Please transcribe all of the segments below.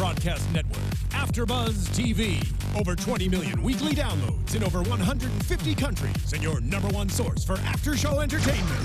broadcast network, AFTERBUZZ TV. Over 20 million weekly downloads in over 150 countries, and your number one source for after-show entertainment.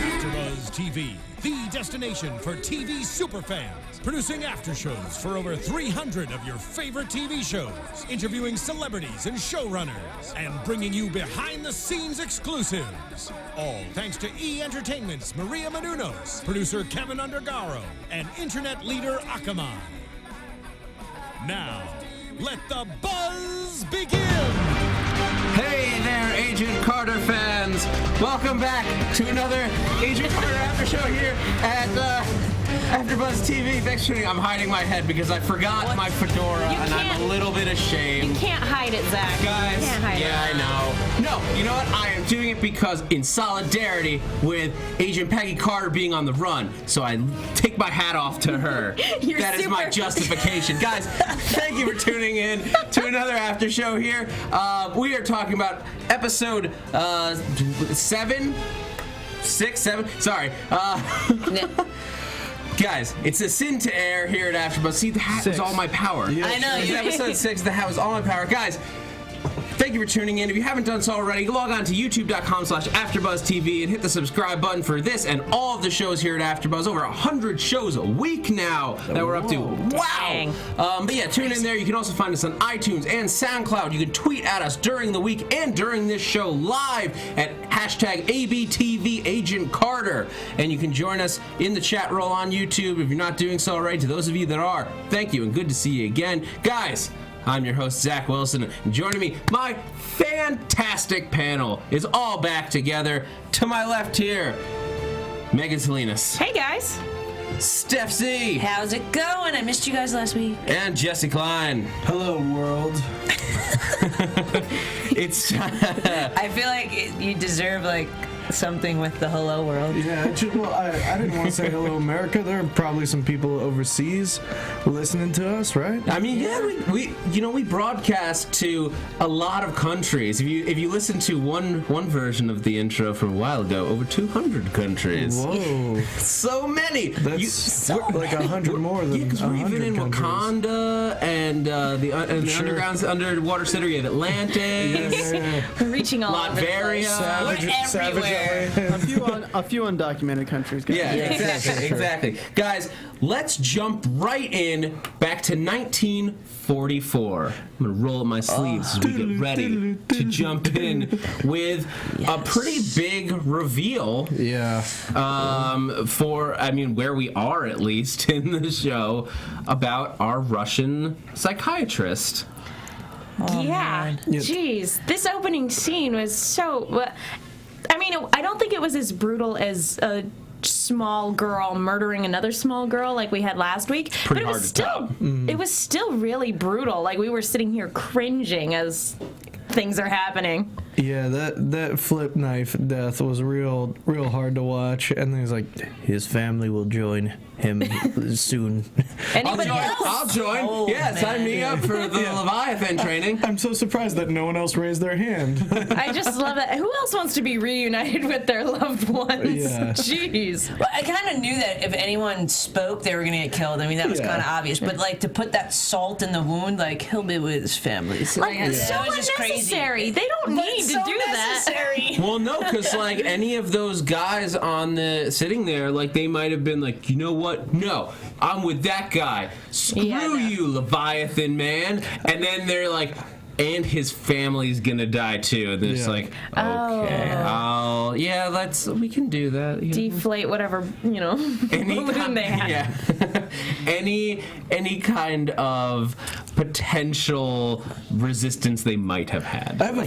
AFTERBUZZ TV, the destination for TV superfans. Producing aftershows for over 300 of your favorite TV shows, interviewing celebrities and showrunners, and bringing you behind-the-scenes exclusives. All thanks to E! Entertainment's Maria Menounos, producer Kevin Undergaro, and internet leader Akamai. Now, let the buzz begin! Hey there, Agent Carter fans! Welcome back to another Agent Carter after show here at AFTERBUZZ TV. Thanks for tuning in. I'm hiding my head because I forgot my fedora and I'm a little bit ashamed. You can't hide it, Zach. Guys, you can't hide it. I know. No, you know what? I am doing it because in solidarity with Agent Peggy Carter being on the run. So I take my hat off to her. That is my justification. Guys, thank you for tuning in to another after show here. We are talking about episode 7. Sorry. Guys, it's a sin to err here at AFTERBUZZ. See, the hat was all my power. Yeah, I know. It's episode 6, the hat was all my power. Guys, thank you for tuning in. If you haven't done so already, log on to youtube.com/AfterBuzzTV and hit the subscribe button for this and all of the shows here at AFTERBUZZ. Over 100 shows a week now that we're up to. Wow! But yeah, tune in there. You can also find us on iTunes and SoundCloud. You can tweet at us during the week and during this show live at #ABTVAgentCarter. And you can join us in the chat roll on YouTube if you're not doing so already. To those of you that are, thank you and good to see you again. Guys, I'm your host, Zach Wilson, and joining me, my fantastic panel is all back together. To my left here, Megan Salinas. Hey, guys. Stef Z. How's it going? I missed you guys last week. And Jesse Klein. Hello, world. It's I feel like you deserve, like, something with the hello world. Yeah, well, I didn't want to say hello, America. There are probably some people overseas listening to us, right? I mean, yeah, we broadcast to a lot of countries. If you listen to one version of the intro from a while ago, over 200 countries. Whoa, so many. That's like 100 more than because we're even in countries. Wakanda and the underwater city of Atlantis. Yeah. We're reaching all over the place. Savage everywhere. A few undocumented countries. Guys. Yeah, exactly. Guys, let's jump right in back to 1944. I'm going to roll up my sleeves as we get ready to jump in with a pretty big reveal. Yeah. For, I mean, where we are at least in the show about our Russian psychiatrist. Yeah. Jeez. This opening scene was so... I mean, I don't think it was as brutal as a small girl murdering another small girl like we had last week. But it was still, it was still really brutal. Like, we were sitting here cringing as things are happening. Yeah, that flip knife death was real hard to watch. And then he's like, his family will join him soon. Anybody else? I'll join. Sign me up for the Leviathan training. I'm so surprised that no one else raised their hand. I just love that. Who else wants to be reunited with their loved ones? Yeah. Jeez. Well, I kind of knew that if anyone spoke, they were going to get killed. I mean, that was kind of obvious. But, like, to put that salt in the wound, like, he'll be with his family. So, Like, it's so that was just unnecessary. crazy. They don't need to do that. Well, no, because like any of those guys on the sitting there, like they might have been like, you know what? No, I'm with that guy. Screw you, Leviathan man. And then they're like, and his family's gonna die too. And it's like, okay, we can do that. Deflate whatever, balloon they have. Yeah. any kind of potential resistance they might have had. I have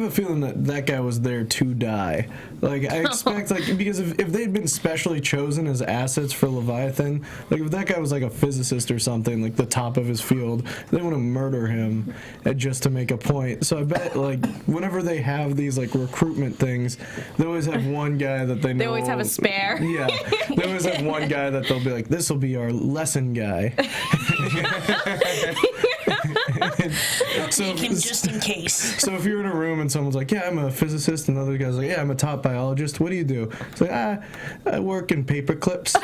a feeling that guy was there to die. Like, I expect, like, because if they'd been specially chosen as assets for Leviathan, like, if that guy was like a physicist or something, like the top of his field, they want to murder him just to make a point. So I bet, like, whenever they have these, like, recruitment things, they always have one guy that they know. They always have a spare. Yeah. They always have one guy that they'll be like, this will be our lesson guy. So, just in case. So if you're in a room and someone's like, yeah, I'm a physicist, and the other guy's like, yeah, I'm a top biologist, what do you do? It's like, I work in paper clips.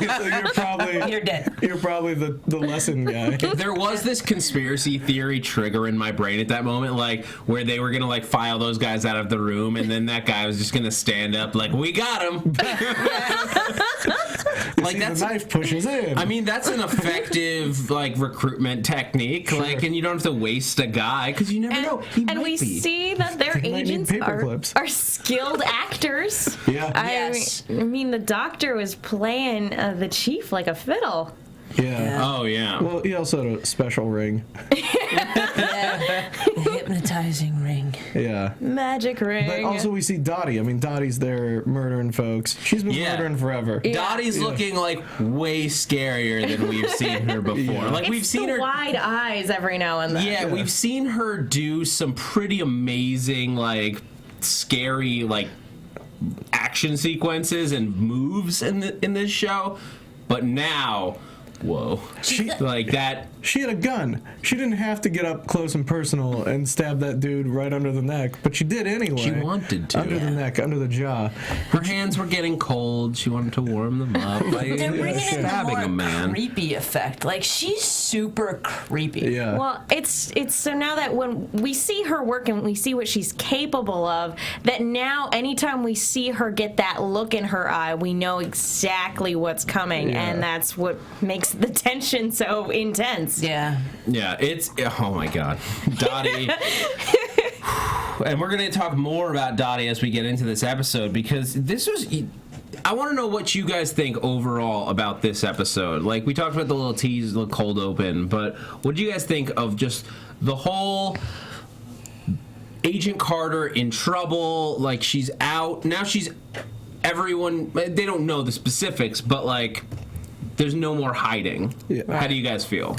You're dead. You're probably the lesson guy. There was this conspiracy theory trigger in my brain at that moment, like, where they were gonna, like, file those guys out of the room, and then that guy was just gonna stand up, like, we got him. Like, the knife pushes in. I mean, that's an effective, like, recruitment technique. Sure. Like, and you don't have to waste a guy, because you never know. And we see that their agents are skilled actors. Yeah. I mean, the doctor was playing the chief like a fiddle. Yeah. Oh, yeah. Well, he also had a special ring. The hypnotizing ring. Yeah. Magic ring. But also we see Dottie. I mean, Dottie's there murdering folks. She's been murdering forever. Yeah. Dottie's looking, like, way scarier than we've seen her before. Yeah. Like, we've seen her wide eyes every now and then. Yeah, we've seen her do some pretty amazing, like, scary, like, action sequences and moves in this show. But now, whoa. Like that. She had a gun. She didn't have to get up close and personal and stab that dude right under the neck, but she did anyway. She wanted to. Under the neck, under the jaw. Her hands were getting cold. She wanted to warm them up. Like, they're bringing in the more man. creepy effect. Like, she's super creepy. Yeah. Well, it's so now that when we see her work and we see what she's capable of, that now anytime we see her get that look in her eye, we know exactly what's coming, and that's what makes the tension so intense. Yeah. Yeah, it's, oh my God. Dottie. And we're going to talk more about Dottie as we get into this episode, because this was, I want to know what you guys think overall about this episode. Like, we talked about the little tease, the cold open, but what do you guys think of just the whole Agent Carter in trouble? Like, she's out. Now she's, everyone, they don't know the specifics, but, like, there's no more hiding. Yeah. How do you guys feel?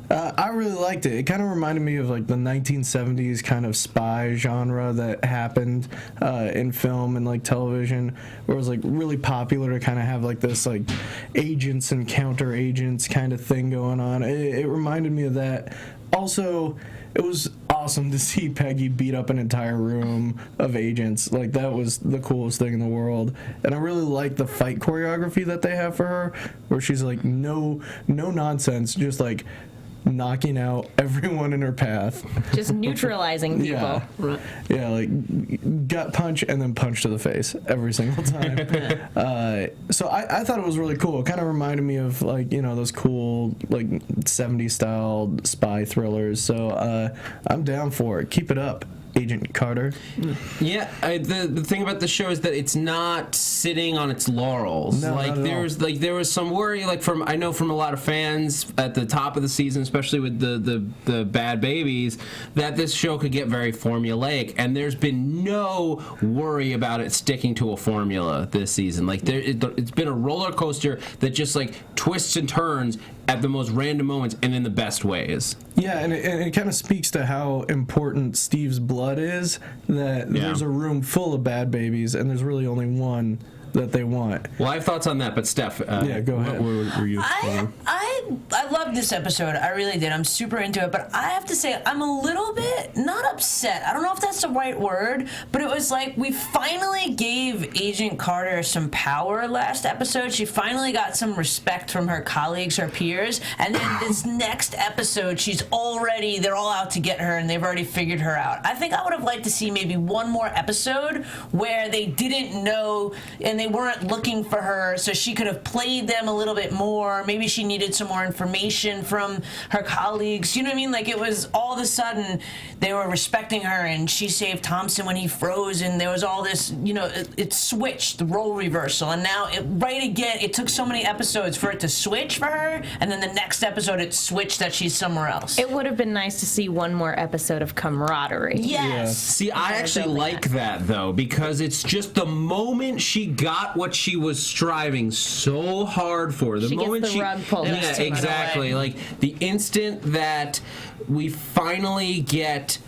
I really liked it. It kind of reminded me of like the 1970s kind of spy genre that happened in film and like television, where it was like really popular to kind of have like this like agents and counter agents kind of thing going on. It reminded me of that. Also, it was awesome to see Peggy beat up an entire room of agents. Like, that was the coolest thing in the world. And I really like the fight choreography that they have for her, where she's like no nonsense, just like knocking out everyone in her path. Just neutralizing people. Yeah, like gut punch and then punch to the face every single time. So I thought it was really cool. It kind of reminded me of, like, you know, those cool like 70s style spy thrillers. So I'm down for it. Keep it up, Agent Carter. Yeah, the thing about the show is that it's not sitting on its laurels. No, like, there was some worry, like, from a lot of fans at the top of the season, especially with the Bad Babies, that this show could get very formulaic, and there's been no worry about it sticking to a formula this season. Like, it's been a roller coaster that just like twists and turns at the most random moments and in the best ways. Yeah, and it kind of speaks to how important Steve's blood is, that there's a room full of bad babies and there's really only one that they want. Well, I have thoughts on that, but Steph, go ahead. What were you saying? I loved this episode. I really did. I'm super into it, but I have to say I'm a little bit not upset. I don't know if that's the right word, but it was like we finally gave Agent Carter some power last episode. She finally got some respect from her colleagues, her peers, and then this next episode, they're all out to get her, and they've already figured her out. I think I would have liked to see maybe one more episode where they didn't know and they weren't looking for her, so she could have played them a little bit more. Maybe she needed some more information from her colleagues. You know what I mean? Like, it was all of a sudden they were respecting her, and she saved Thompson when he froze, and there was all this, you know, it switched, the role reversal, and now it took so many episodes for it to switch for her, and then the next episode it switched that she's somewhere else. It would have been nice to see one more episode of camaraderie. Yes. Yeah. See, I actually like that, though, because it's just the moment she got what she was striving so hard for. The she moment gets the rug pulled. Yeah, exactly. Like, the instant that we finally get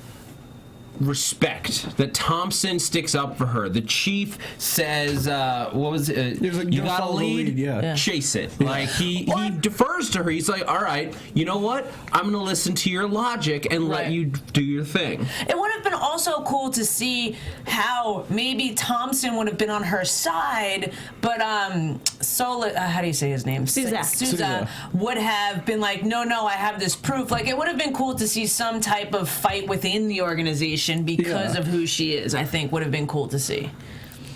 respect that Thompson sticks up for her. The chief says, "What was it? Like, you got a lead, chase it." Yeah. Like he defers to her. He's like, "All right, you know what? I'm going to listen to your logic and let you do your thing." It would have been also cool to see how maybe Thompson would have been on her side, but how do you say his name? Sousa would have been like, "No, I have this proof." Like, it would have been cool to see some type of fight within the organization because of who she is. I think would have been cool to see.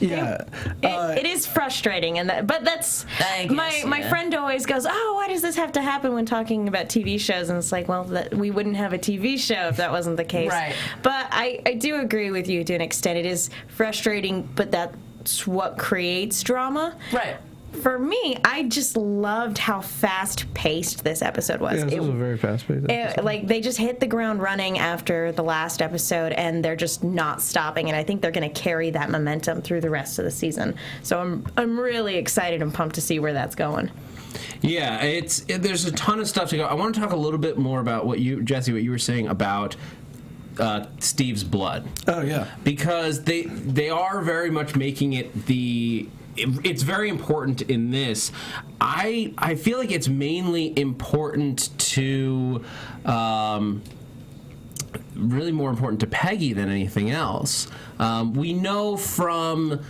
Yeah, it is frustrating, but that's my friend always goes, "Oh, why does this have to happen when talking about TV shows?" And it's like, well, we wouldn't have a TV show if that wasn't the case. Right. But I do agree with you to an extent. It is frustrating, but that's what creates drama. Right. For me, I just loved how fast-paced this episode was. Yeah, this was a very fast-paced episode. Like, they just hit the ground running after the last episode, and they're just not stopping. And I think they're going to carry that momentum through the rest of the season. So I'm really excited and pumped to see where that's going. Yeah, there's a ton of stuff to go. I want to talk a little bit more about Jesse, what you were saying about Steve's blood. Oh yeah, because they are very much making it it's very important in this. I feel like it's mainly important to really more important to Peggy than anything else. We know from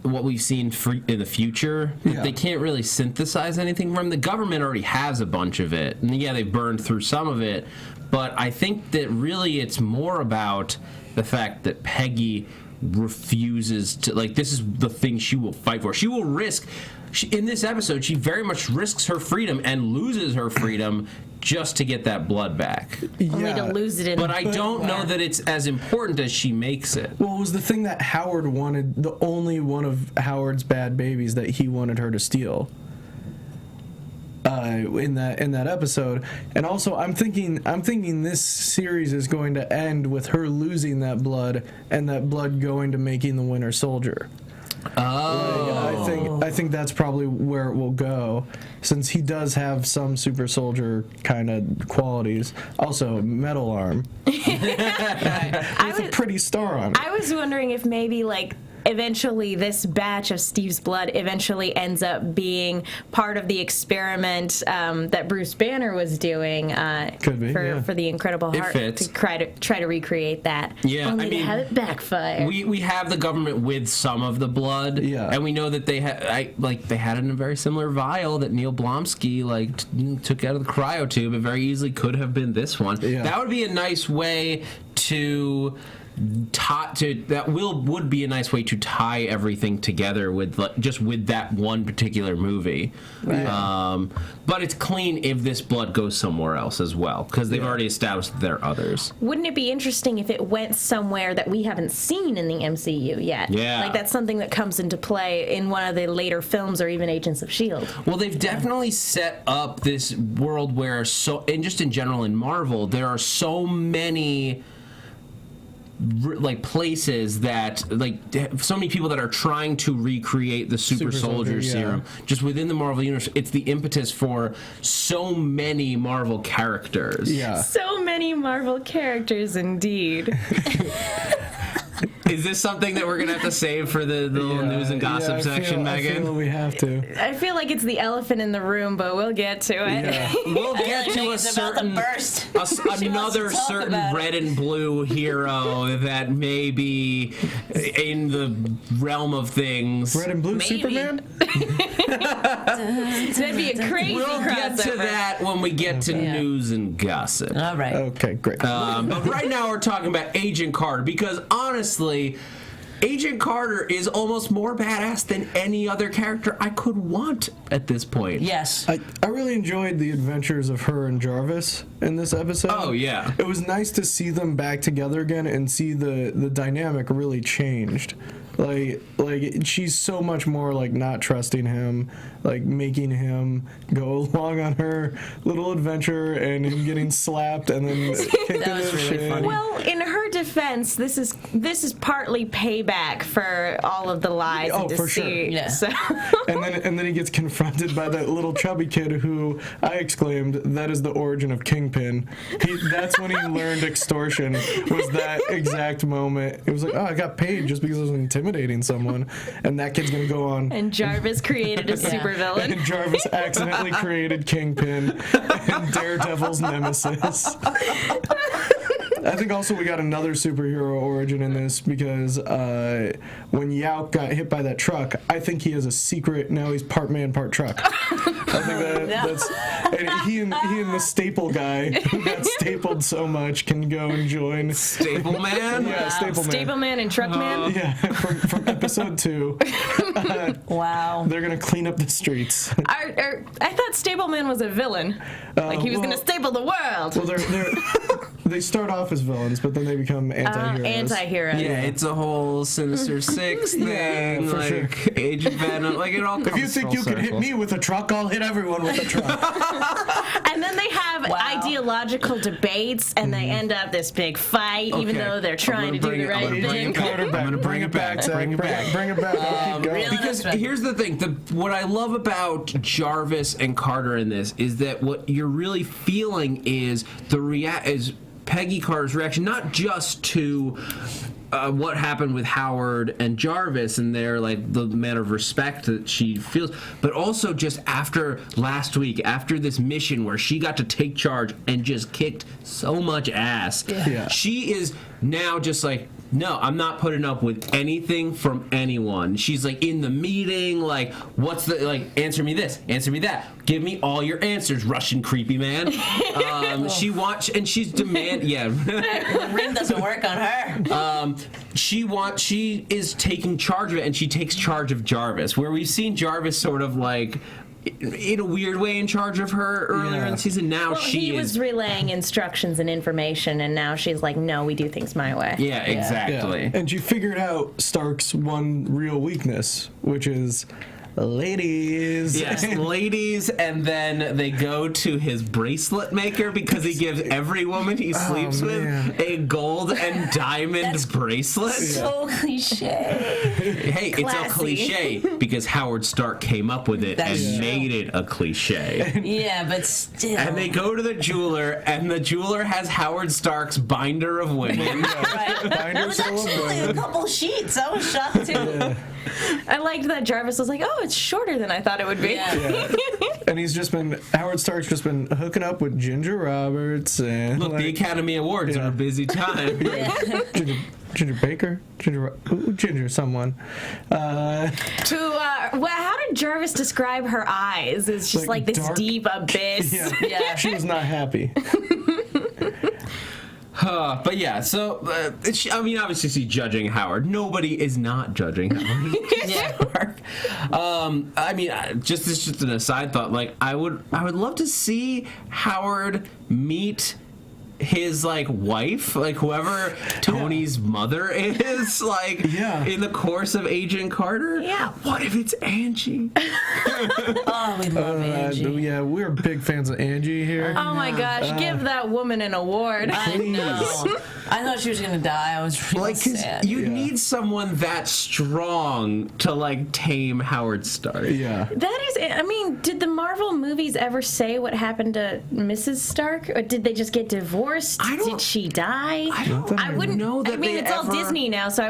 what we've seen in the future that they can't really synthesize anything from. The government already has a bunch of it, and they burned through some of it, but I think that really it's more about the fact that Peggy refuses to, like, this is the thing she will fight for. She will risk, in this episode, she very much risks her freedom and loses her freedom just to get that blood back. Only to lose it in. But I don't know that it's as important as she makes it. Well, it was the thing that Howard wanted, the only one of Howard's bad babies that he wanted her to steal. In that episode, and also I'm thinking this series is going to end with her losing that blood and that blood going to making the Winter Soldier. I think that's probably where it will go, since he does have some super soldier kind of qualities. Also, metal arm. With a pretty star on it. I was wondering if maybe eventually this batch of Steve's blood eventually ends up being part of the experiment that Bruce Banner was doing for the Incredible Hulk to try to recreate that. Yeah, only to have it backfire. We have the government with some of the blood, and we know that they had it in a very similar vial that Neil Blomsky took out of the cryo tube. It very easily could have been this one. Yeah. That would be a nice way to would be a nice way to tie everything together with with that one particular movie. Right. But it's clean if this blood goes somewhere else as well, because they've already established that there are others. Wouldn't it be interesting if it went somewhere that we haven't seen in the MCU yet? Yeah. That's something that comes into play in one of the later films or even Agents of S.H.I.E.L.D. Well, they've definitely set up this world where and just in general in Marvel, there are so many places that so many people that are trying to recreate the super soldier serum just within the Marvel universe. It's the impetus for so many Marvel characters. So many Marvel characters indeed. Is this something that we're going to have to save for the little news and gossip section, Megan? I feel we have to. I feel like it's the elephant in the room, but we'll get to it. Yeah. We'll get to another certain red and blue hero that may be in the realm of things. Red and blue Superman? That'd be a crazy We'll get to that when we get to news and gossip. All right. Okay, great. But right now we're talking about Agent Carter, because honestly, Agent Carter is almost more badass than any other character I could want at this point. Yes. I really enjoyed the adventures of her and Jarvis in this episode. Oh, yeah. It was nice to see them back together again and see the dynamic really changed. She's so much more not trusting him, making him go along on her little adventure and him getting slapped and then That was really funny. Well, in her defense, this is partly payback for all of the lies and deceit. For sure. Yeah. So. And then he gets confronted by that little chubby kid who I exclaimed, that is the origin of Kingpin. That's when he learned extortion, was that exact moment. It was like, oh, I got paid just because I was intimidating someone, and that kid's gonna go on. And Jarvis created a supervillain. And Jarvis accidentally created Kingpin and Daredevil's nemesis. I think also we got another superhero origin in this because when Yauk got hit by that truck, I think he has a secret. Now he's part man, part truck. I think that's and he and the staple guy who got stapled so much can go and join Staple Man? Yeah, Staple Man. Staple Man and Truck Man. Yeah, from episode 2. Wow. They're gonna clean up the streets. I thought Staple Man was a villain. Like he was going to staple the world. Well, they start off as villains, but then they become anti-heroes. Anti-heroes. Yeah, it's a whole Sinister Six thing, for like sure. Agent Venom, like it all comes If you think full you can hit circle. me with a truck, I'll hit everyone with a truck. And then they have ideological debates, and they end up this big fight, even Okay. though they're trying to do the right I'm thing. gonna bring it back. Zach. Bring it back. Bring it back. I'll keep going. Really? Because here's the thing: what I love about Jarvis and Carter in this is that what you're really feeling is is Peggy Carter's reaction, not just to what happened with Howard and Jarvis and their the manner of respect that she feels, but also just after last week, after this mission where she got to take charge and just kicked so much ass. Yeah. She is now just like, no, I'm not putting up with anything from anyone. She's in the meeting, what's the, answer me this, answer me that. Give me all your answers, Russian creepy man. She's The ring doesn't work on her. she is taking charge of it, and she takes charge of Jarvis, where we've seen Jarvis sort of in a weird way in charge of her earlier in the season. Now He was relaying instructions and information, and now she's like, no, we do things my way. Yeah, exactly. Yeah. And she figured out Stark's one real weakness, which is ladies. Yes, ladies, and then they go to his bracelet maker because he gives every woman he sleeps with a gold and diamond bracelet. So cliche. Hey, it's a Classy. cliche because Howard Stark came up with it That's and true. made it a cliche. Yeah, but still. And they go to the jeweler, and the jeweler has Howard Stark's binder of women. Right. That was actually a couple sheets. I was shocked too. I liked that Jarvis was like, oh, it's shorter than I thought it would be. Yeah. And Howard Stark's just been hooking up with Ginger Roberts and Look, the Academy Awards are a busy time. Ginger Baker, Ginger someone. How did Jarvis describe her eyes? It's just like this dark- deep abyss. Yeah. She was not happy. But yeah, so obviously, she's judging Howard. Nobody is not judging Howard. This is just an aside thought. I would love to see Howard meet his wife, whoever Tony's mother is, in the course of Agent Carter. Yeah. What if it's Angie? Oh, we love Angie. Yeah, we're big fans of Angie here. Oh my gosh, give that woman an award. I know. I thought she was gonna die. I was really sad. You need someone that strong to tame Howard Stark. Yeah. That is, did the Marvel movies ever say what happened to Mrs. Stark? Or did they just get divorced? Did she die? I wouldn't know that it's all Disney now, so I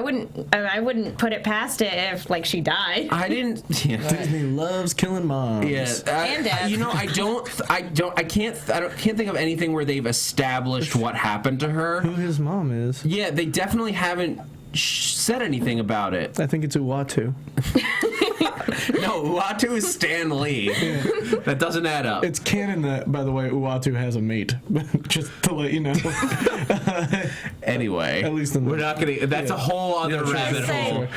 wouldn't put it past it if she died. I didn't. Yeah. Disney loves killing moms. Yeah, And Dad. I can't think of anything where they've established what happened to her. Who his mom is. Yeah, they definitely haven't said anything about it. I think it's Uatu. No, Uatu is Stan Lee. That doesn't add up. It's canon that, by the way, Uatu has a mate. Just to let you know. Anyway, At least in we're not gonna. That's a whole other rabbit hole.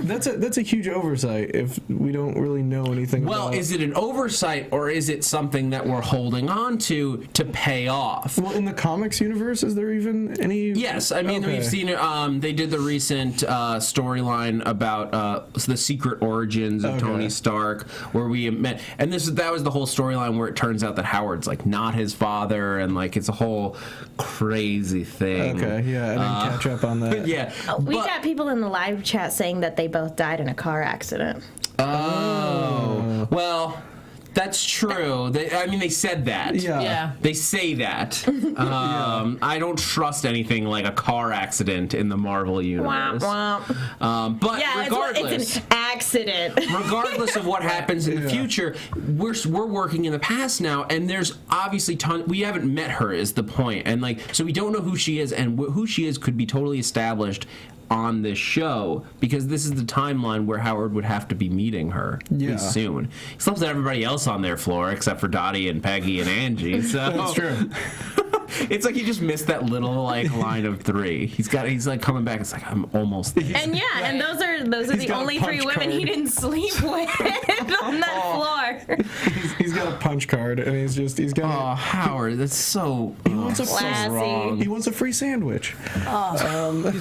That's a huge oversight if we don't really know anything Well, about... is it an oversight or is it something that we're holding on to pay off? Well, in the comics universe, is there even any... Yes, I mean, we've seen it. They did the recent storyline about the secret origins of Tony Stark, where we met, and that was the whole storyline where it turns out that Howard's like not his father, and like it's a whole crazy thing. Okay, yeah, I didn't catch up on that. Yeah, We got people in the live chat saying that they both died in a car accident. Oh, well, that's true. They said that. Yeah. They say that. I don't trust anything like a car accident in the Marvel universe. Womp, womp. But Yeah, regardless, it's an accident. regardless of what happens in the future, we're working in the past now, and there's obviously we haven't met her is the point, and like so we don't know who she is, and who she is could be totally established on this show, because this is the timeline where Howard would have to be meeting her pretty soon. He slept with everybody else on their floor except for Dottie and Peggy and Angie. So That's true. it's like he just missed that little like line of 3. He's like coming back. It's like I'm almost there. And and those are the got a only 3 punch women he card. didn't sleep with on that floor. He's got a punch card, and he's got... Oh, Howard, that's so Classy. wrong. He wants a free sandwich. He's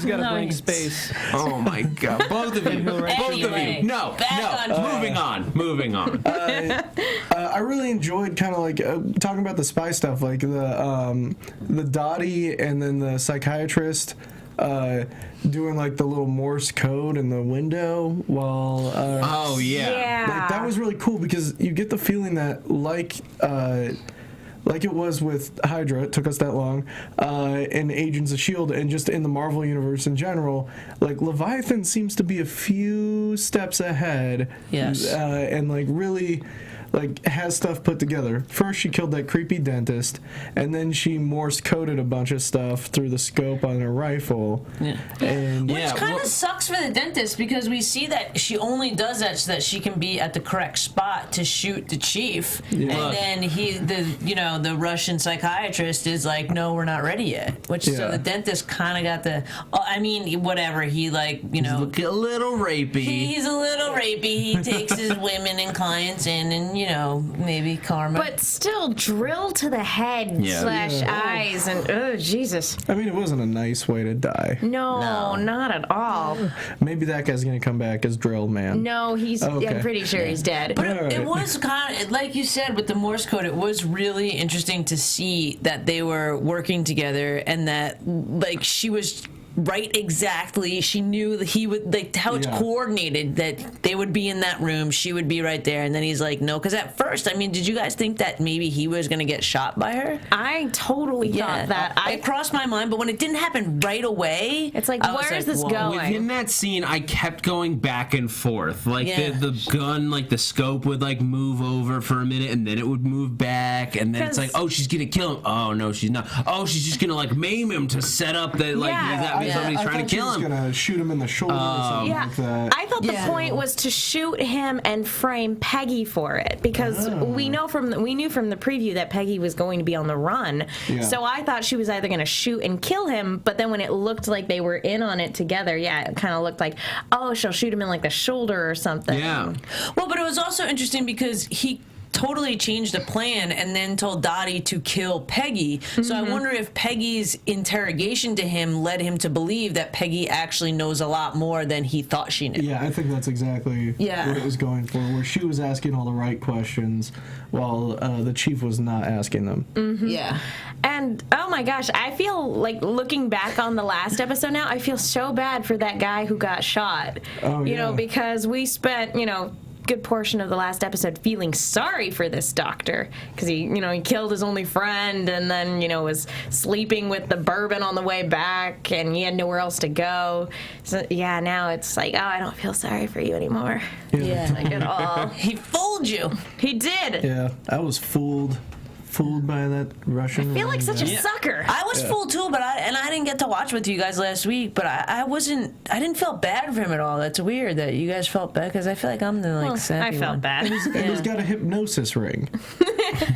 got a blank Nice. space. Oh my God! Both of you. Both of Anyway, you. No. back on Moving on. I really enjoyed kind of like talking about the spy stuff, like the Dottie and then the psychiatrist doing like the little Morse code in the window while. Oh yeah. Like, that was really cool because you get the feeling that like it was with Hydra, it took us that long, and Agents of S.H.I.E.L.D., and just in the Marvel Universe in general, like, Leviathan seems to be a few steps ahead. Yes. And, like, really... like has stuff put together. First she killed that creepy dentist, and then she Morse coded a bunch of stuff through the scope on her rifle. Yeah. And Which kind of sucks for the dentist, because we see that she only does that so that she can be at the correct spot to shoot the chief. Yeah. And then the Russian psychiatrist is like, no, we're not ready yet. Which so the dentist kind of got whatever. He Look a little rapey. he's a little rapey. He takes his women and clients in, and maybe karma. But still, drill to the head / eyes, and oh Jesus! I mean, it wasn't a nice way to die. No, not at all. Maybe that guy's gonna come back as Drill Man. No, I'm pretty sure he's dead. But All right. it was kind of, like you said, with the Morse code, it was really interesting to see that they were working together, and that, like, she was right exactly. She knew that he would, like, how it's coordinated, that they would be in that room, she would be right there, and then he's like, no. Because at first, I mean, did you guys think that maybe he was going to get shot by her? I totally thought that. It crossed my mind, but when it didn't happen right away, It's like, I was where is this whoa. going? Within that scene, I kept going back and forth. Like the gun, like the scope would like move over for a minute, and then it would move back, and then it's like, oh, she's gonna kill him. Oh no, she's not. Oh, she's just gonna like maim him to set up that like somebody's trying to kill him. She was gonna shoot him in the shoulder or something like that. I thought the point was to shoot him and frame Peggy for it, because we knew from the preview that Peggy was going to be on the run. Yeah. So I thought she was either going to shoot and kill him, but then when it looked like they were in on it together, it kind of looked like, oh, she'll shoot him in like the shoulder or something. Yeah. Well, but it was also interesting because he totally changed the plan and then told Dottie to kill Peggy. So I wonder if Peggy's interrogation to him led him to believe that Peggy actually knows a lot more than he thought she knew. Yeah, I think that's exactly what it was going for, where she was asking all the right questions while the chief was not asking them. Mm-hmm. Yeah. And oh my gosh, I feel like, looking back on the last episode now, I feel so bad for that guy who got shot. Oh, you know, because we spent, good portion of the last episode feeling sorry for this doctor, because he killed his only friend, and then was sleeping with the bourbon on the way back, and he had nowhere else to go. So now it's like, oh, I don't feel sorry for you anymore. Yeah. Like at all. He fooled you. He did. Yeah, I was fooled by that Russian. I feel like such a sucker. I was fooled too, but I didn't get to watch with you guys last week, but I didn't feel bad for him at all. That's weird that you guys felt bad, because I feel like I'm the sappy I felt one. bad. And he's got a hypnosis ring.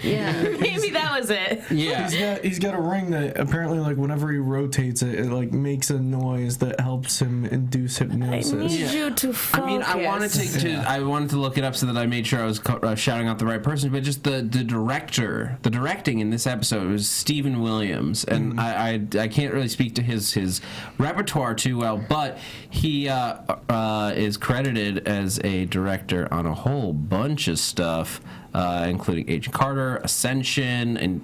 Yeah, maybe that was it. Yeah. He's got a ring that apparently, like, whenever he rotates it, it like makes a noise that helps him induce hypnosis. I need you to focus. I mean, I wanted to look it up so that I made sure I was shouting out the right person, but just the directing in this episode was Stephen Williams, and I can't really speak to his repertoire too well, but he is credited as a director on a whole bunch of stuff, including Agent Carter, Ascension, and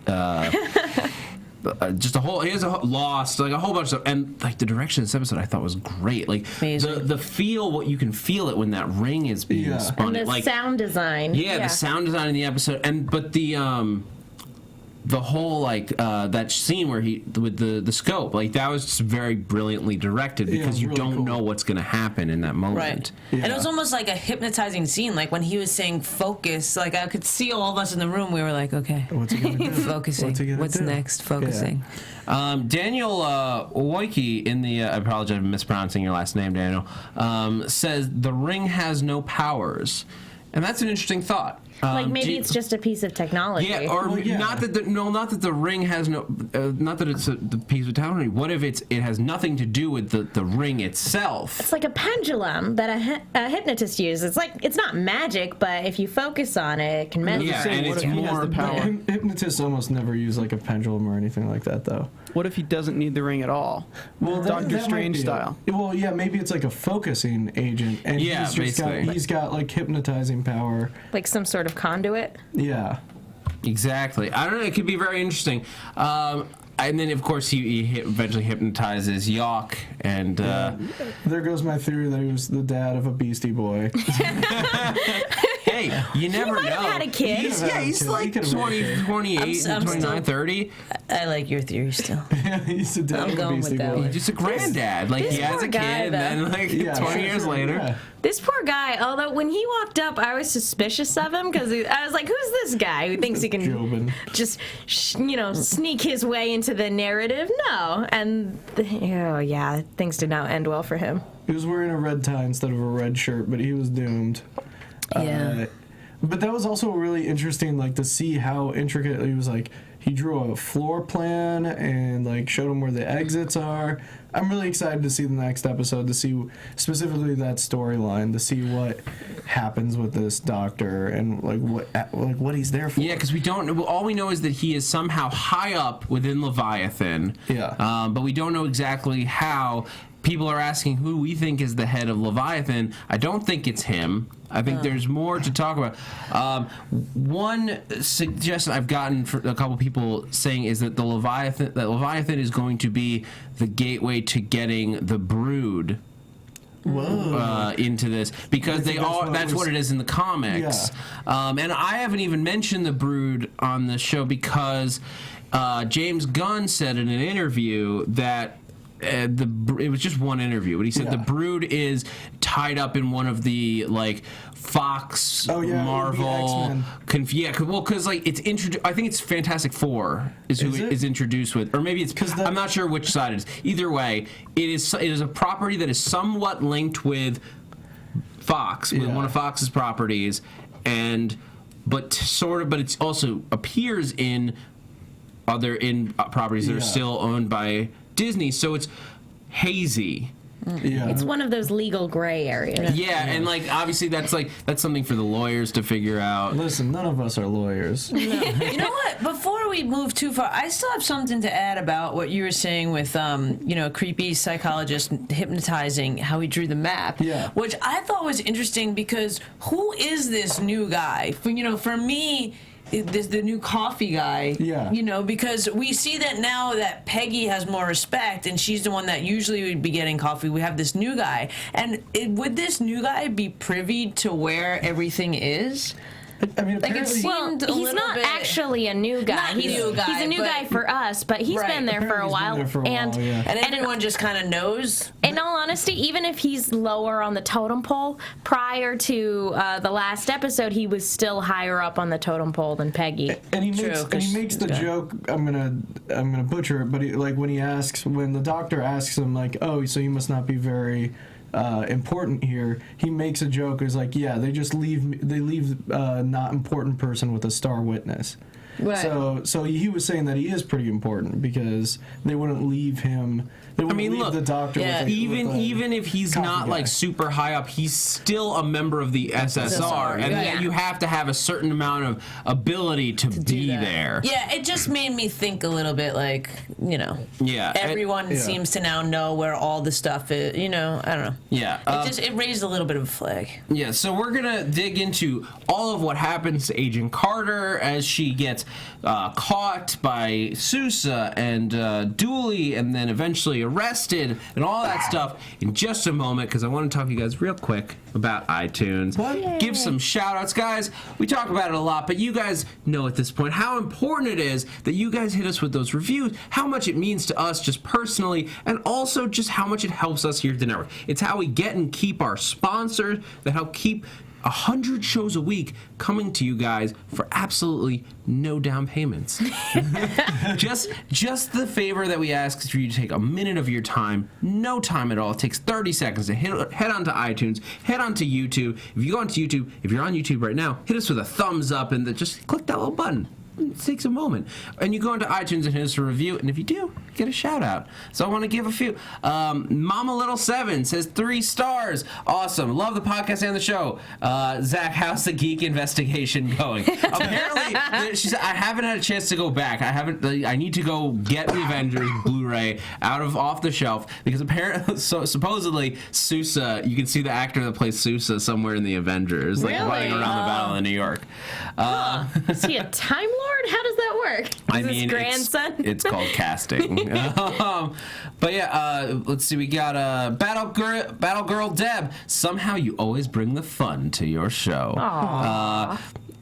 just he has Lost, like a whole bunch of stuff, and like the direction of this episode I thought was great. Like the feel, what you can feel it when that ring is being spun. And the sound design. Yeah, the sound design in the episode, but the whole like that scene where he with the scope, like that was just very brilliantly directed because you really don't know what's going to happen in that moment. Right. Yeah. And it was almost like a hypnotizing scene. Like when he was saying focus, like I could see all of us in the room. We were like, okay, what's he gonna do? Focusing. What's next? Focusing. Yeah. Daniel Woike in the I apologize for mispronouncing your last name, Daniel, says the ring has no powers, and that's an interesting thought. Like maybe it's just a piece of technology. Yeah, or not that the ring has no, not that it's the piece of technology. What if it has nothing to do with the ring itself? It's like a pendulum that a hypnotist uses. It's not magic, but if you focus on it, it can mess. Yeah, and it's more power. Hypnotists almost never use like a pendulum or anything like that, though. What if he doesn't need the ring at all? Well, Doctor Strange style. Well, yeah, maybe it's like a focusing agent, and he's got like hypnotizing power, like some sort of conduit. Yeah, exactly. I don't know. It could be very interesting. And then, of course, he eventually hypnotizes Yawk, and there goes my theory that he was the dad of a Beastie Boy. Hey, you never know. He might have had a kid. He's like 20, 28, 29, 30. I like your theory still. He's the dad of a Beastie Boy. He's just a granddad. Like, he has a kid, and then, like, 20 years later. Yeah. This poor guy, although when he walked up, I was suspicious of him because I was like, who's this guy who thinks he can just, sneak his way into the narrative? No. And, things did not end well for him. He was wearing a red tie instead of a red shirt, but he was doomed. Yeah. But that was also really interesting, like, to see how intricate he was. Like, he drew a floor plan and, like, showed him where the exits are. I'm really excited to see the next episode, to see specifically that storyline, to see what happens with this doctor and, what he's there for. Yeah, because we don't know. All we know is that he is somehow high up within Leviathan. Yeah. But we don't know exactly how. People are asking who we think is the head of Leviathan. I don't think it's him. I think there's more to talk about. One suggestion I've gotten from a couple people saying is that Leviathan is going to be the gateway to getting the Brood into this, because that's what it is in the comics. Yeah. And I haven't even mentioned the Brood on the show because James Gunn said in an interview that it was just one interview, but he said the Brood is tied up in one of the Fox Marvel because it's introduced. I think it's Fantastic Four is who it is introduced with, or maybe it's I'm not sure which side it is. Either way, it is a property that is somewhat linked with Fox, with one of Fox's properties, but it also appears in properties that are still owned by Disney, so it's hazy. Yeah. It's one of those legal gray areas. Yeah, and obviously that's something for the lawyers to figure out. Listen, none of us are lawyers. No. You know what? Before we move too far, I still have something to add about what you were saying with creepy psychologist hypnotizing how he drew the map. Yeah. Which I thought was interesting because who is this new guy? For me, there's the new coffee guy. Yeah. Because we see that now that Peggy has more respect and she's the one that usually would be getting coffee. We have this new guy. And would this new guy be privy to where everything is? I mean, it seemed a he's little not bit actually a new guy. He's a new guy for us, but he's been there for a while. And everyone just kind of knows. In all honesty, even if he's lower on the totem pole, prior to the last episode, he was still higher up on the totem pole than Peggy. And he makes the joke. I'm gonna butcher it, but when the doctor asks him, oh, so you must not be very important here, he makes a joke. Is like, yeah, they leave not important person with a star witness. Right. So he was saying that he is pretty important because they wouldn't leave him. They wouldn't leave the doctor. Yeah, Even if he's not like super high up, he's still a member of the SSR, and you have to have a certain amount of ability to be there. Yeah, it just made me think a little bit like, everyone seems to now know where all the stuff is. I don't know. Yeah, it raised a little bit of a flag. Yeah, so we're gonna dig into all of what happens to Agent Carter as she gets caught by Sousa and Dooley, and then eventually arrested and all that stuff in just a moment, because I want to talk to you guys real quick about iTunes. Give some shout outs, guys. We talk about it a lot, but you guys know at this point how important it is that you guys hit us with those reviews, how much it means to us just personally, and also just how much it helps us here at the network. It's how we get and keep our sponsors that help keep 100 shows a week coming to you guys for absolutely no down payments. just the favor that we ask is for you to take a minute of your time, no time at all. It takes 30 seconds to head onto iTunes, head onto YouTube. If you go onto YouTube, if you're on YouTube right now, hit us with a thumbs up and just click that little button. It takes a moment. And you go into iTunes and hit us a review, and if you do, get a shout out. So I want to give a few. Mama Little 7 says 3 stars. Awesome. Love the podcast and the show. Zach, how's the geek investigation going? Apparently, she said, I haven't had a chance to go back. I need to go get the Avengers Blu-ray off the shelf, because apparently, supposedly, Sousa, you can see the actor that plays Sousa somewhere in the Avengers, like running around the Battle of New York. Is he a Time Lord? How does that work? His grandson? It's called casting. But yeah, let's see. We got Battle Girl Deb. Somehow you always bring the fun to your show.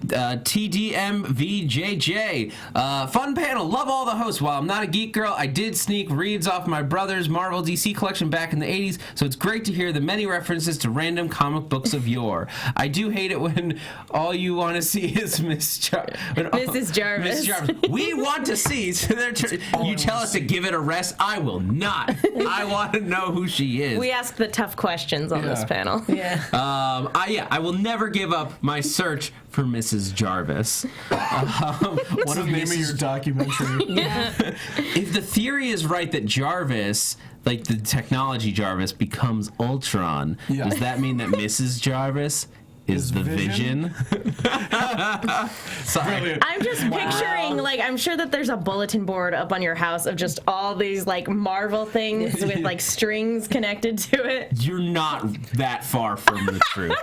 TDMVJJ. Fun panel. Love all the hosts. While I'm not a geek girl, I did sneak reads off my brother's Marvel DC collection back in the 80s, so it's great to hear the many references to random comic books of yore. I do hate it when all you want to see is Mrs. Jarvis. We want to see. So you tell us to give it a rest. I will not. I want to know who she is. We ask the tough questions on this panel. I will never give up my search for Mrs. Jarvis. What a name of your documentary. If the theory is right that Jarvis, like the technology Jarvis, becomes Ultron, does that mean that Mrs. Jarvis is the Vision? Sorry. I'm just picturing, I'm sure that there's a bulletin board up on your house of just all these, Marvel things with, strings connected to it. You're not that far from the truth.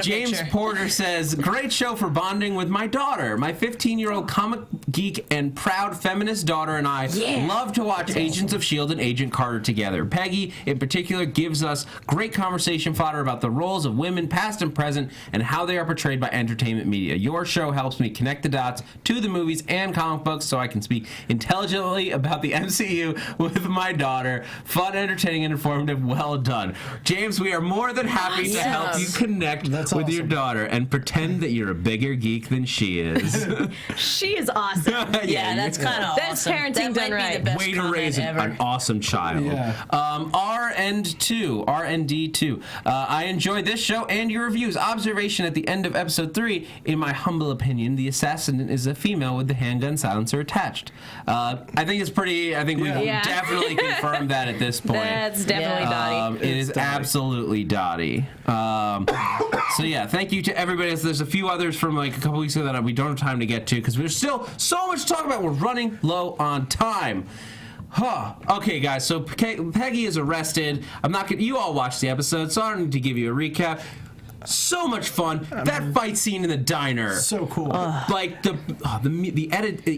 James Porter says, great show for bonding with my daughter. My 15-year-old comic geek and proud feminist daughter and I love to watch Agents of S.H.I.E.L.D. and Agent Carter together. Peggy, in particular, gives us great conversation fodder about the roles of women, past and present, and how they are portrayed by entertainment media. Your show helps me connect the dots to the movies and comic books so I can speak intelligently about the MCU with my daughter. Fun, entertaining, and informative. Well done. James, we are more than happy to help you connect with your daughter and pretend that you're a bigger geek than she is. She is awesome. That's kind of awesome. That's parenting done right. Way to raise an awesome child. RND2. I enjoyed this show and your reviews. Observation at the end of episode 3. In my humble opinion, the assassin is a female with the handgun silencer attached. I think it's pretty. I think we've definitely confirmed that at this point. That's definitely Dottie. It is absolutely Dottie. Thank you to everybody. There's a few others from a couple weeks ago that we don't have time to get to because there's still so much to talk about. We're running low on time. Okay, guys. So Peggy is arrested. You all watched the episode, so I don't need to give you a recap. So much fun. That fight scene in the diner. So cool. The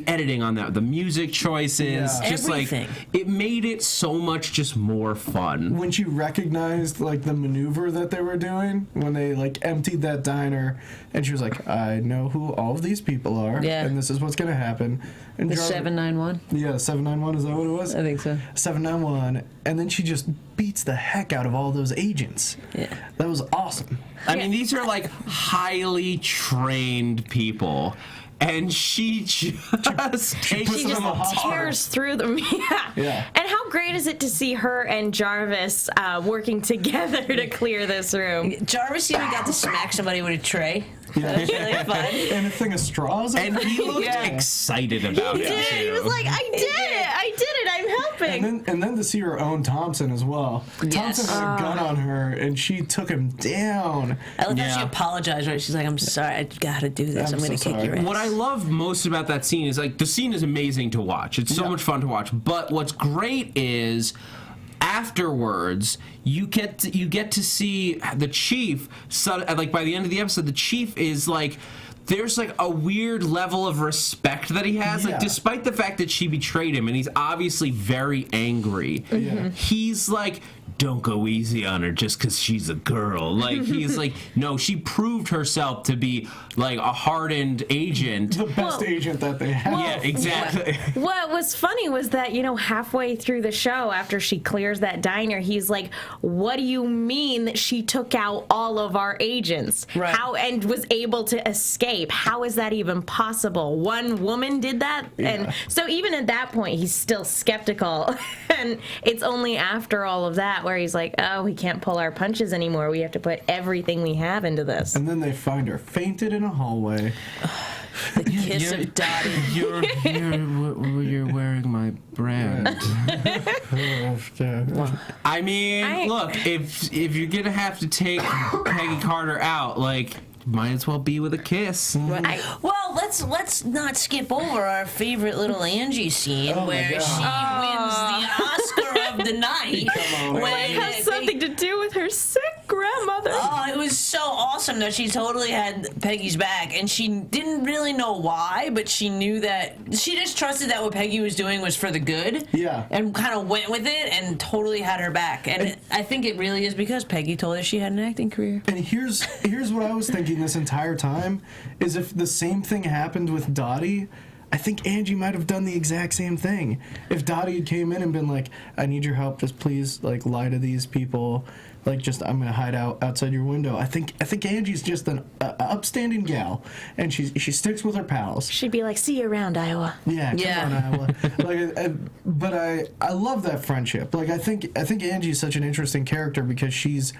editing on that, the music choices, just everything. It made it so much just more fun. When she recognized the maneuver that they were doing, when they emptied that diner, and she was like, I know who all of these people are, and this is what's gonna happen. And the 791? Yeah, 791, is that what it was? I think so. 791, and then she just beats the heck out of all those agents. Yeah. That was awesome. I mean, these are highly trained people. And she just tears through them. And how great is it to see her and Jarvis working together to clear this room? Jarvis even got to smack somebody with a tray. That was really fun. And a thing of straws. And he looked excited about it, too. He was like, I did it, I'm helping. And then to see her own Thompson as well. Thompson had a gun on her, and she took him down. I love how she apologized, right? She's like, I'm sorry, I gotta do this. I'm gonna kick your ass. What I love most about that scene is, like, the scene is amazing to watch. It's so much fun to watch. But what's great is, afterwards, you get to see the chief. Like, by the end of the episode, the chief is like, there's like a weird level of respect that he has. Like, despite the fact that she betrayed him, and he's obviously very angry. He's like, don't go easy on her just because she's a girl. Like, he's like, no, she proved herself to be like a hardened agent. The best agent that they have. Yeah, exactly. What was funny was that, halfway through the show, after she clears that diner, he's like, what do you mean that she took out all of our agents? Right. And was able to escape? How is that even possible? One woman did that? Yeah. And so even at that point, he's still skeptical. And it's only after all of that where he's like, oh, we can't pull our punches anymore. We have to put everything we have into this. And then they find her fainted in a hallway. The kiss of Dottie. You're wearing my brand. I mean, look, if you're gonna have to take Peggy Carter out, like, might as well be with a kiss. Well, let's not skip over our favorite little Angie scene where she wins the Oscar of the night. It has something to do with her sick grandmother. Oh, it was so awesome that she totally had Peggy's back, and she didn't really know why, but she knew that she just trusted that what Peggy was doing was for the good. Yeah. And kind of went with it and totally had her back. And I think it really is because Peggy told her she had an acting career. And here's what I was thinking this entire time, is if the same thing happened with Dottie, I think Angie might have done the exact same thing. If Dottie had came in and been like, I need your help, just please, like, lie to these people, like, just, I'm gonna hide outside your window. I think Angie's just an upstanding gal, and she sticks with her pals. She'd be like, see you around, Iowa. Yeah, come on, Iowa. But I love that friendship. Like, I think Angie's such an interesting character because she's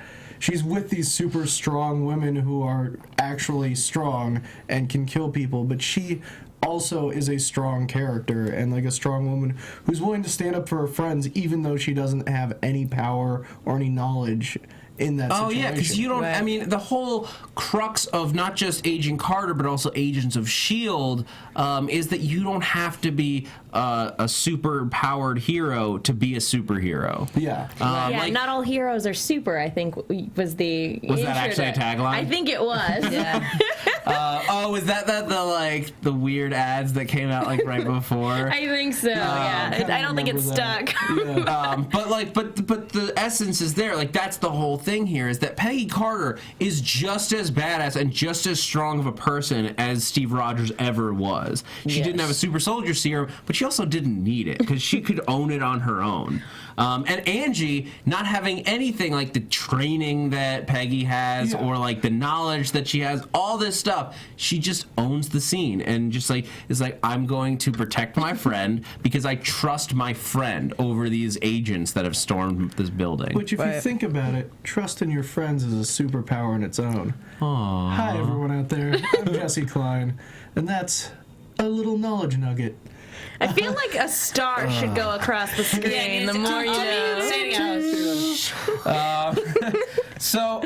with these super strong women who are actually strong and can kill people, but she also is a strong character and like a strong woman who's willing to stand up for her friends even though she doesn't have any power or any knowledge in that situation. Oh, yeah, because you don't, I mean, the whole crux of not just Agent Carter, but also Agents of S.H.I.E.L.D. Is that you don't have to be a super-powered hero to be a superhero. Yeah. Not all heroes are super, I think, was the... Was that actually a tagline? I think it was. Was that the weird ads that came out, like, right before? I think so, yeah. I don't think it stuck. Yeah. But the essence is there. Like, that's the whole thing here, is that Peggy Carter is just as badass and just as strong of a person as Steve Rogers ever was. She didn't have a super soldier serum, but she also didn't need it because she could own it on her own. And Angie, not having anything like the training that Peggy has or like the knowledge that she has, all this stuff, she just owns the scene and just like is like, I'm going to protect my friend because I trust my friend over these agents that have stormed this building. Which, if you think about it, trust in your friends is a superpower in its own. Aww. Hi, everyone out there. I'm Jesse Klein, and that's a little knowledge nugget. I feel like a star should go across the screen the more you know. So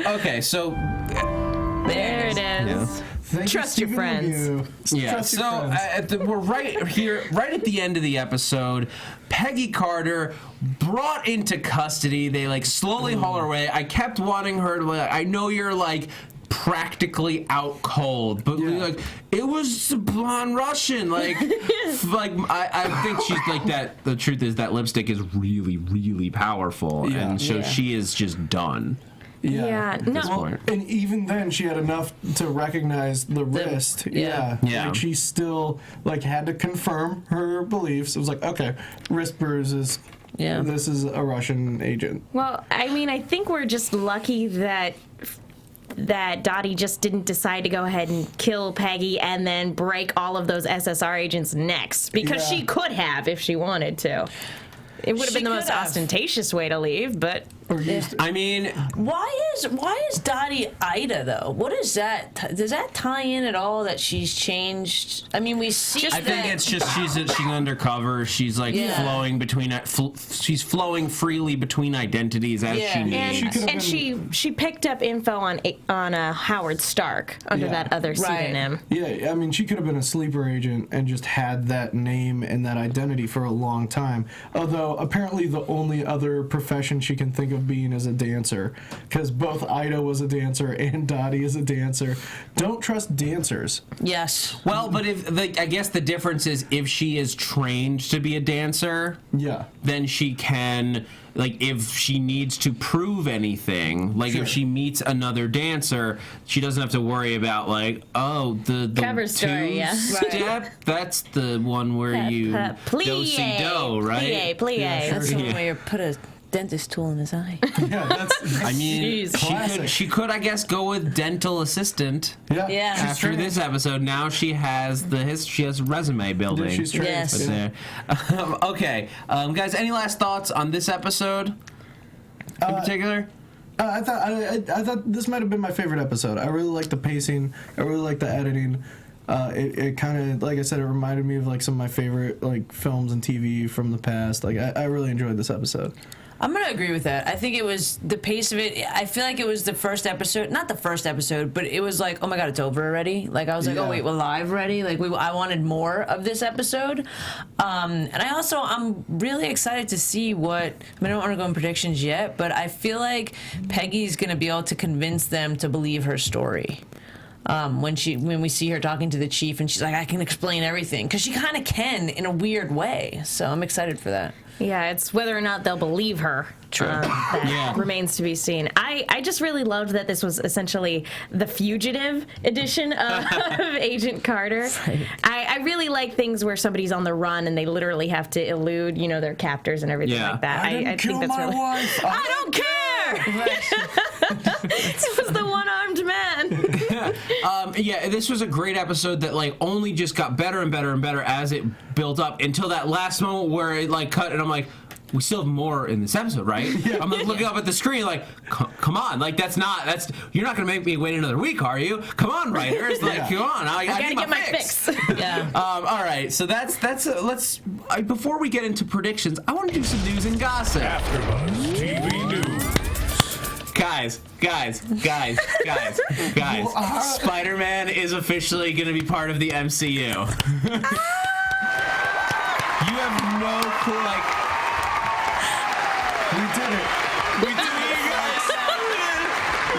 There it is. Trust your friends. Yeah, so we're right here, right at the end of the episode. Peggy Carter brought into custody. They like slowly haul her away. I kept wanting her to, like, I know you're like practically out cold, but like it was blonde Russian. Like, I think she's like that. The truth is that lipstick is really, really powerful, and so she is just done. And even then, she had enough to recognize the wrist. Like, she still like had to confirm her beliefs. It was like, okay, wrist bruises. Yeah, this is a Russian agent. Well, I mean, I think we're just lucky that Dottie just didn't decide to go ahead and kill Peggy and then break all of those SSR agents' necks, because she could have if she wanted to. It would have She been the most could have. ostentatious way to leave, but I mean, Why is Dottie Ida though? What is that? Does that tie in at all that she's changed? I mean, we see. I think it's just she's undercover. She's like flowing between. She's flowing freely between identities as she needs. and she picked up info on Howard Stark under that other pseudonym. Yeah, I mean, she could have been a sleeper agent and just had that name and that identity for a long time. Although apparently the only other profession she can think of being is a dancer, because both Ida was a dancer and Dottie is a dancer. Don't trust dancers. Yes. Well, but I guess the difference is if she is trained to be a dancer, then she can, like, if she needs to prove anything, like if she meets another dancer, she doesn't have to worry about like, oh, the cover story, step. That's the one where you do-si-do, right? Plie. That's the one where you put a dentist tool in his eye. I mean, she could, I guess, go with dental assistant. Yeah. After this episode, now she has she has resume building. She's trained. Yes. Okay, guys, any last thoughts on this episode in particular? I thought this might have been my favorite episode. I really liked the pacing. I really liked the editing. It kind of, like I said, it reminded me of like some of my favorite like films and TV from the past. Like I really enjoyed this episode. I'm going to agree with that. I think it was the pace of it. I feel like it was the first episode, not the first episode, but it was like, oh my God, it's over already. Like I was like, oh wait, we're live already. Like I wanted more of this episode. And I'm really excited to see I don't want to go in predictions yet, but I feel like Peggy's going to be able to convince them to believe her story. When we see her talking to the chief and she's like, I can explain everything, because she kind of can in a weird way. So I'm excited for that. Yeah, it's whether or not they'll believe her. That remains to be seen. I just really loved that this was essentially the fugitive edition of Agent Carter. Right. I really like things where somebody's on the run and they literally have to elude, their captors and everything like that. I think that's really. Wife. I don't care. It was the one-armed man. This was a great episode that like only just got better and better and better as it built up until that last moment where it like cut and I'm like, we still have more in this episode, right? I'm like looking up at the screen like, come on, like you're not gonna make me wait another week, are you? Come on, writers, like come on, I gotta get my fix. All right, so that's let's before we get into predictions, I want to do some news and gossip. AfterBuzz TV News. Guys, Spider-Man is officially going to be part of the MCU. You have no clue, like... We did it. We did it, you guys.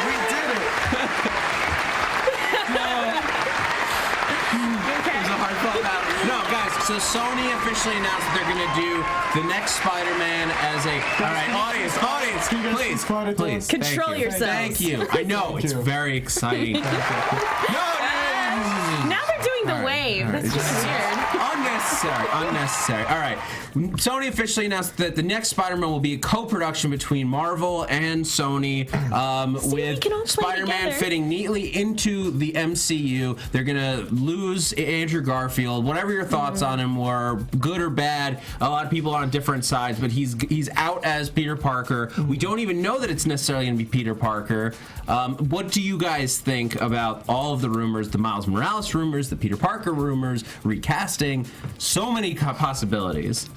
We did it. It was a hard fought battle. No, guys, so Sony officially announced that they're going to do the next Spider-Man as a... All right, audience, please. Control yourselves. Thank you. I know, it's very exciting. Now they're doing the wave. That's just weird. Unnecessary. All right. Sony officially announced that the next Spider-Man will be a co-production between Marvel and Sony, with Spider-Man fitting neatly into the MCU. They're going to lose Andrew Garfield. Whatever your thoughts on him were, good or bad, a lot of people are on different sides, but he's out as Peter Parker. We don't even know that it's necessarily going to be Peter Parker. What do you guys think about all of the rumors, the Miles Morales rumors, the Peter Parker rumors, recasting? So many possibilities.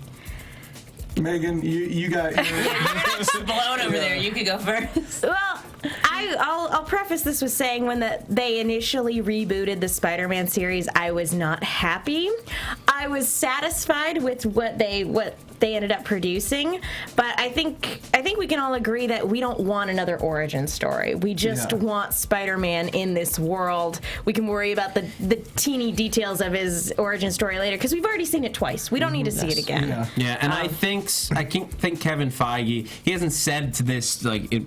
Megan, you got blown over there. You could go first. Well, I'll preface this with saying when they initially rebooted the Spider-Man series, I was not happy. I was satisfied with what they ended up producing, but I think we can all agree that we don't want another origin story. We just want Spider-Man in this world. We can worry about the teeny details of his origin story later because we've already seen it twice. We don't need to see it again. Yeah, and I think Kevin Feige, he hasn't said to this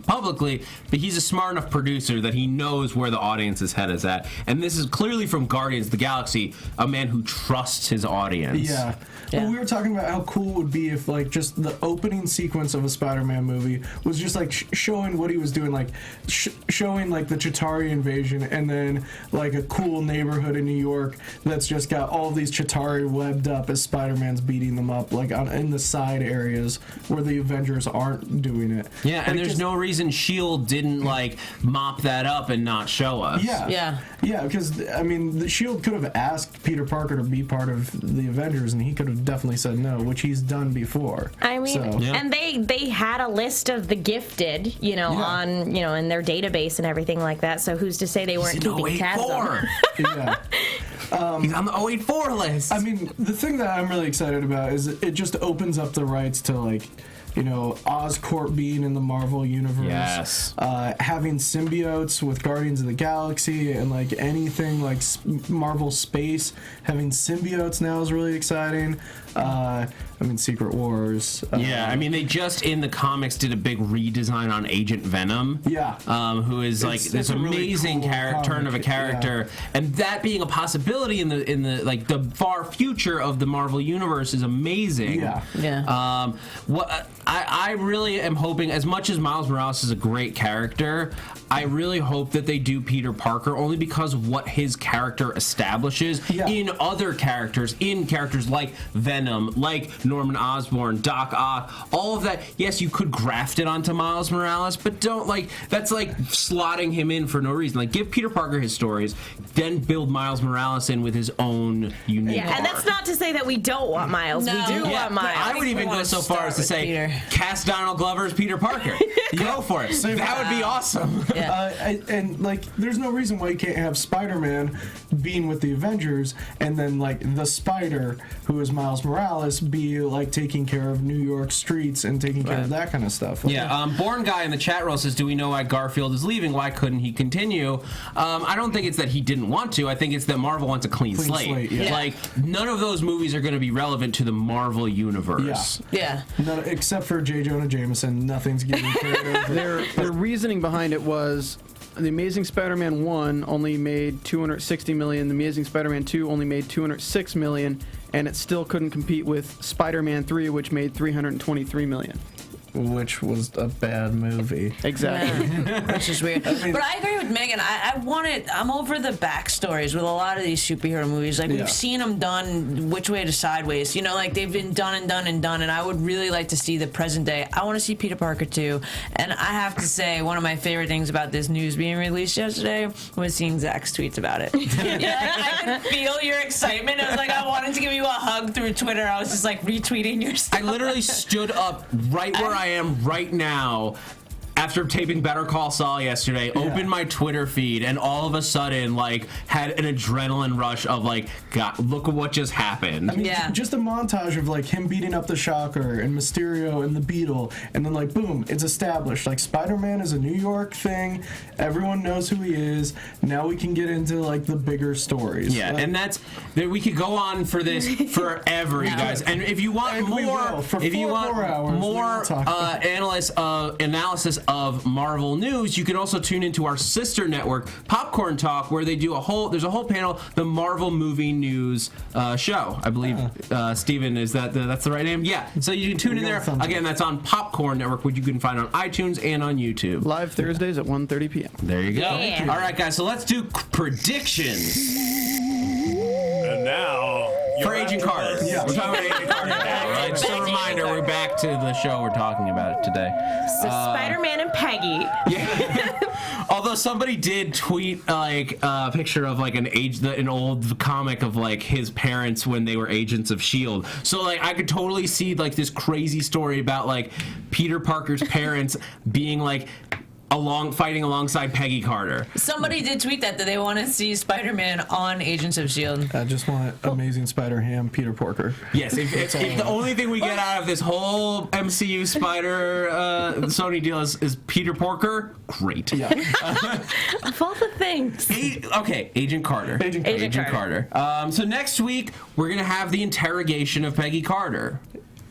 publicly, but he's a smart enough producer that he knows where the audience's head is at. And this is clearly from Guardians of the Galaxy, a man who trusts his audience. Yeah. Well, we were talking about how cool it would be see if like just the opening sequence of a Spider-Man movie was just like showing what he was doing, like showing like the Chitauri invasion, and then like a cool neighborhood in New York that's just got all these Chitauri webbed up as Spider-Man's beating them up, like in the side areas where the Avengers aren't doing it. Yeah, and like, there's no reason S.H.I.E.L.D. didn't like mop that up and not show us. Yeah, because I mean, the S.H.I.E.L.D. could have asked Peter Parker to be part of the Avengers, and he could have definitely said no, which he's done before. I mean, and they had a list of the gifted, on in their database and everything like that. So who's to say they weren't keeping tabs on? Yeah. He's on the 084 list. I mean, the thing that I'm really excited about is it just opens up the rights to like, Oscorp being in the Marvel universe. Yes. Having symbiotes with Guardians of the Galaxy and like anything like Marvel space. Having symbiotes now is really exciting. Secret Wars. They just in the comics did a big redesign on Agent Venom. Yeah. Who is like this amazing really cool turn of a character, and that being a possibility in the like the far future of the Marvel universe is amazing. Yeah. I really am hoping, as much as Miles Morales is a great character, I really hope that they do Peter Parker, only because of what his character establishes in other characters, like Venom, like Norman Osborn, Doc Ock, all of that. Yes, you could graft it onto Miles Morales, but don't that's like slotting him in for no reason. Like, give Peter Parker his stories, then build Miles Morales in with his own unique arc. And that's not to say that we don't want Miles. No. We do want Miles. I would even go so far as to say, Peter. cast Donald Glover as Peter Parker. Go for it. That would be awesome. And there's no reason why you can't have Spider-Man being with the Avengers, and then like the Spider, who is Miles Morales, be like taking care of New York streets and taking care of that kind of stuff. Born Guy in the chat roll says, do we know why Garfield is leaving? Why couldn't he continue? I don't think it's that he didn't want to. I think it's that Marvel wants a clean slate. Like, none of those movies are going to be relevant to the Marvel universe. Yeah. No, except for J. Jonah Jameson, nothing's getting carried over. Their reasoning behind it was The Amazing Spider-Man 1 only made $260 million, The Amazing Spider-Man 2 only made $206 million, and it still couldn't compete with Spider-Man 3, which made $323 million. Which was a bad movie. Exactly. Which is weird. But I agree with Megan. I'm over the backstories with a lot of these superhero movies. Like, we've seen them done which way to sideways. Like, they've been done and done and done, and I would really like to see the present day. I want to see Peter Parker, too. And I have to say, one of my favorite things about this news being released yesterday was seeing Zach's tweets about it. I could feel your excitement. I was like, I wanted to give you a hug through Twitter. I was just, like, retweeting your stuff. I literally stood up right where I am right now after taping Better Call Saul yesterday, opened my Twitter feed, and all of a sudden, had an adrenaline rush of, God, look at what just happened. I mean, just a montage of, him beating up the Shocker and Mysterio and the Beetle, and then, boom, it's established. Spider-Man is a New York thing. Everyone knows who he is. Now we can get into, the bigger stories. Yeah, and we could go on for this forever, you guys. And if you want more analysis of Marvel news, you can also tune into our sister network, Popcorn Talk, where they do there's a whole panel, the Marvel Movie News show. I believe, Steven, that's the right name? Yeah. So you can tune in there. Again, that's on Popcorn Network, which you can find on iTunes and on YouTube. Live Thursdays at 1:30 p.m. There you go. Yeah. All right, guys, so let's do predictions. And now, For Agent Carter. Yeah. We're talking about Agent Carter now, right? Just a reminder, we're back to the show we're talking about it today. So Spider-Man and Peggy. Yeah. Although somebody did tweet a picture of an old comic of his parents when they were agents of S.H.I.E.L.D. So I could totally see this crazy story about Peter Parker's parents being fighting alongside Peggy Carter. Somebody did tweet that they want to see Spider-Man on Agents of S.H.I.E.L.D. I just want Amazing Spider-Ham, Peter Parker. Yes, if the only thing we get out of this whole MCU Spider Sony deal is Peter Parker, great. Yeah. Of all the things. Agent Carter. Agent Carter. So next week, we're going to have the interrogation of Peggy Carter.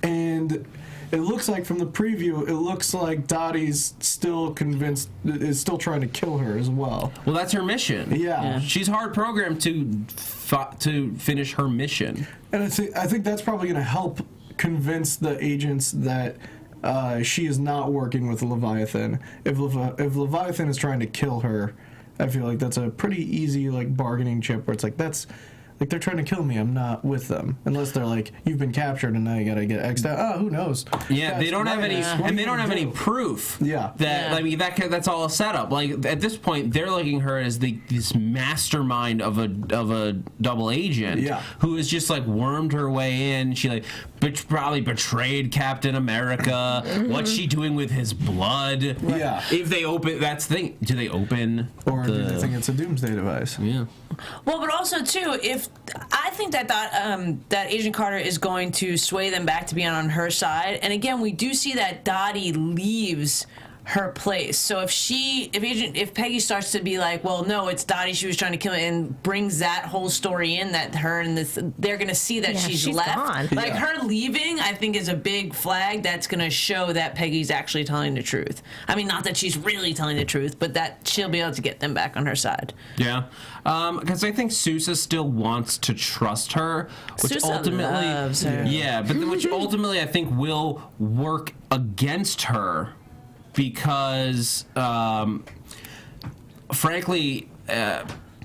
And it looks like from the preview, it looks like Dottie's still convinced, is still trying to kill her as well. Well, that's her mission. Yeah. She's hard programmed to finish her mission. And I think that's probably going to help convince the agents that she is not working with Leviathan. If Leviathan is trying to kill her, I feel like that's a pretty easy like bargaining chip where it's like they're trying to kill me. I'm not with them unless they're like, you've been captured and now you gotta get X'd out. Oh, who knows? Yeah, they don't have any, and they don't have any proof. Yeah, that that's all a setup. Like at this point, they're looking at her as this mastermind of a double agent who has just like wormed her way in. She like probably betrayed Captain America. What's she doing with his blood? Yeah. If they open, that's the thing. Do they open? Or do they think it's a doomsday device? Yeah. Well, but also too, if I think that Agent Carter is going to sway them back to being on her side, and again, we do see that Dottie leaves her place. So if Peggy starts to be like, well, no, it's Dottie, she was trying to kill me, and brings that whole story in, that her and this, they're gonna see that she's left. Gone. Like her leaving, I think is a big flag that's gonna show that Peggy's actually telling the truth. I mean, not that she's really telling the truth, but that she'll be able to get them back on her side. Yeah, because I think Sousa still wants to trust her, which Sousa ultimately, loves her. yeah, but which ultimately I think will work against her. Because, frankly,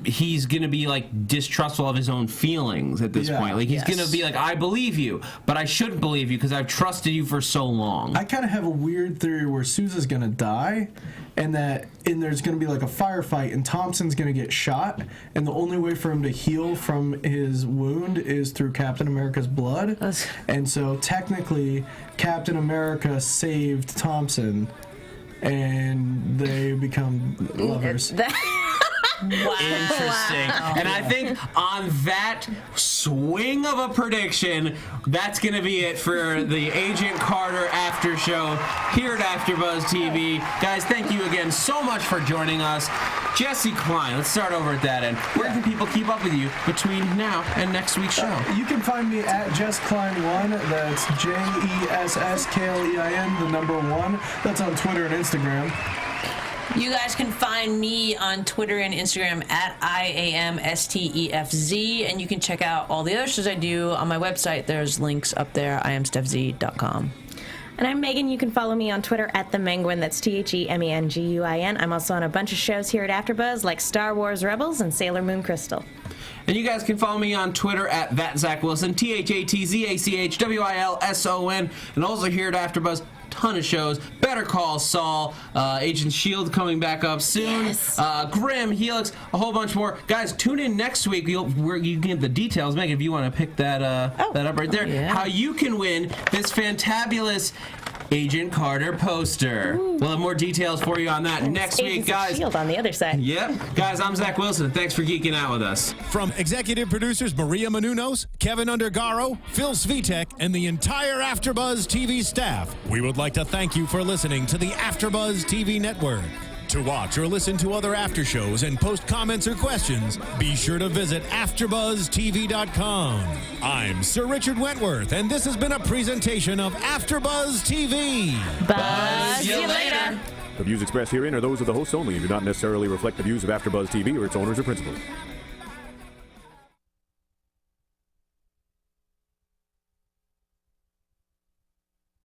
he's going to be, like, distrustful of his own feelings at this point. Like, he's going to be like, I believe you, but I shouldn't believe you because I've trusted you for so long. I kind of have a weird theory where Sousa's going to die, and there's going to be, like, a firefight, and Thompson's going to get shot, and the only way for him to heal from his wound is through Captain America's blood. And so, technically, Captain America saved Thompson, and they become lovers. Wow. Interesting. Wow. And I think on that swing of a prediction, that's going to be it for the Agent Carter after show here at AfterBuzz TV. Guys, thank you again so much for joining us. Jesse Klein, let's start over at that end. Where can people keep up with you between now and next week's show? You can find me at Jess Klein1. That's JESSKLEIN, the number 1. That's on Twitter and Instagram. You guys can find me on Twitter and Instagram at IAMSTEFZ, and you can check out all the other shows I do on my website. There's links up there, IamStefZ.com. And I'm Megan. You can follow me on Twitter at TheMenguin. That's TheMenguin. I'm also on a bunch of shows here at AfterBuzz, like Star Wars Rebels and Sailor Moon Crystal. And you guys can follow me on Twitter at ThatZachWilson, ThatzachWilson, and also here at AfterBuzz. Ton of shows. Better Call Saul, Agent S.H.I.E.L.D. coming back up soon. Yes. Grimm, Helix, a whole bunch more. Guys, tune in next week. You can get the details, Megan, if you want to pick that up right there. Yeah. How you can win this fantabulous Agent Carter poster. Ooh. We'll have more details for you on that next week, guys. S.H.I.E.L.D. on the other side. Yep. Guys, I'm Zach Wilson. Thanks for geeking out with us. From executive producers Maria Menounos, Kevin Undergaro, Phil Svitek, and the entire AfterBuzz TV staff, we would like to thank you for listening to the AfterBuzz TV network. To watch or listen to other after shows and post comments or questions, be sure to visit AfterBuzzTV.com. I'm Sir Richard Wentworth, and this has been a presentation of AfterBuzz TV. Buzz you later. The views expressed herein are those of the hosts only and do not necessarily reflect the views of AfterBuzz TV or its owners or principals.